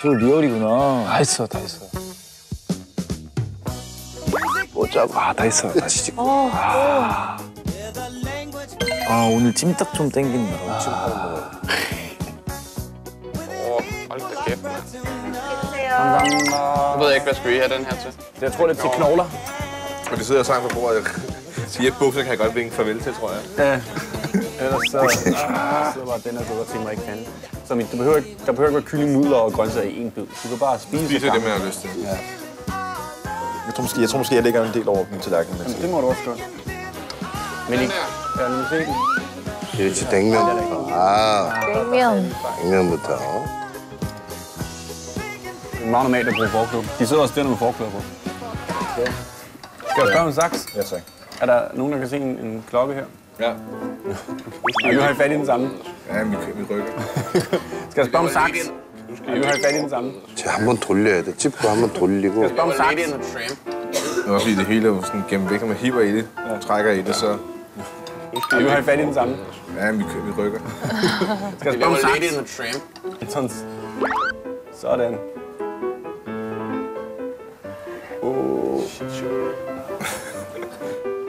저 리얼이구나. 다 했어, 다 했어. 뭐자고? 다 했어, 다 시집. 아 오늘 찜닭 좀 땡긴다. Hold da kæft, mand. 감사합니다. Jeg ved ikke, hvad skal vi have den her til? Jeg tror, det er til knogler. Og de sidder sammen på bordet. Fire bukser kan jeg godt vinke farvel til, tror jeg. Ja. Ellers så bare den her dukker til mig ikke kan. Så der behøver ikke være kylling, nudler og grøntsager i en bid. Du kan bare spise det, man har lyst til. Ja. Jeg tror måske, jeg lægger en del over min tallerken. Det må du også gøre. Men ikke... Ja, nu se den. 그렇지, 냉면부터. 냉면. 냉면부터. Det er meget normalt at bruge forklæder. De sidder også der med forklæder på. Okay. Skal jeg spørge om saks? Ja, tak. Er der nogen, der kan se en klokke her? Ja. Nu har I fat i den samme. Ja, vi rykker. Skal jeg spørge om saks? Nu har I fat i den samme. 한번 돌려야 돼. 찝고 한번 돌리고. Skal jeg spørge om saks? Det er også fordi det hele er sådan gennem væk, når man hiver i det, trækker i det, så... Nu har I fat i den samme. Ja, vi rykker. Skal jeg spørge om saks? Sådan.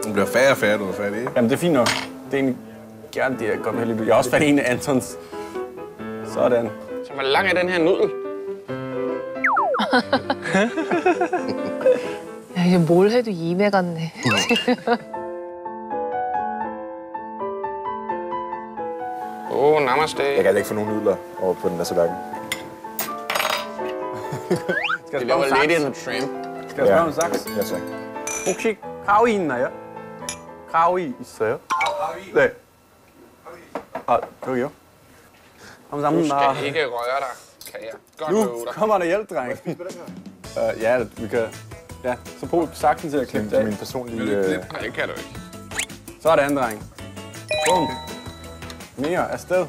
Den bliver færre og færre, du er færdig, ikke? Jamen, det er fint nok. Det er egentlig gerne det, jeg godt vil have lidt. Jeg har også fat i en af Antons. Sådan. Så hvor lang er den her nudel? 야, 이제 뭘 해도 이매 같네. Namaste. Jeg kan ikke få nogen nudler over på den der tallerken. Skal jeg spørge om saks? Skal jeg spørge om saks? Ja, tak. 혹시 가위 있나요? 가위 있어요? 네. 아, 저기요? Du 감사합니다. skal ikke røre dig, kan jeg godt Nu love dig. kommer der hjælp, dreng. Ja, vi kan... Ja, så brug saksen til at klippe det af. Min personlige... Nej, det kan du ikke. Sådan, dreng. Bum. Mere afsted.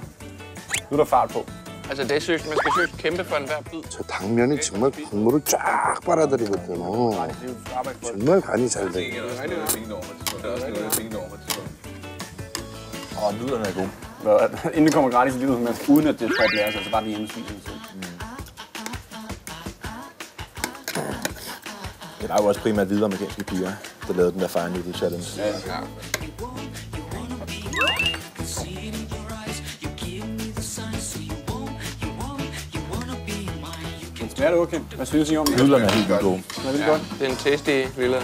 Nu er der fart på. Altså, det er seriøst. Man skal seriøst kæmpe for enhver bid. 저 당면이 정말 국물을 쫙 빨아들이거든. 정말 간이 잘 돼. Nudlerne er gode. Inden det kommer gratis i livet, man skal uden at det skal lære sig, så bare lige hjemmesvise en stund. Det er jo også primært hvide amerikanske piger, der lavede den der Fire Noodle Challenge. Ja. Smager det okay? Hvad synes I om det? Nudlerne er helt vildt gode. Smager det godt? Det er en tasty villa.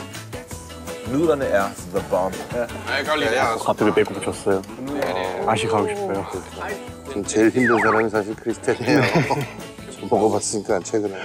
Nudlerne er the bomb. Ja, jeg kan godt lide det også. 밥집에 배고 붙였어요. 아시가고 싶어요. 지금 제일 힘든 사람이 사실 크리스텔이에요. 좀 먹어봤으니까 최근에.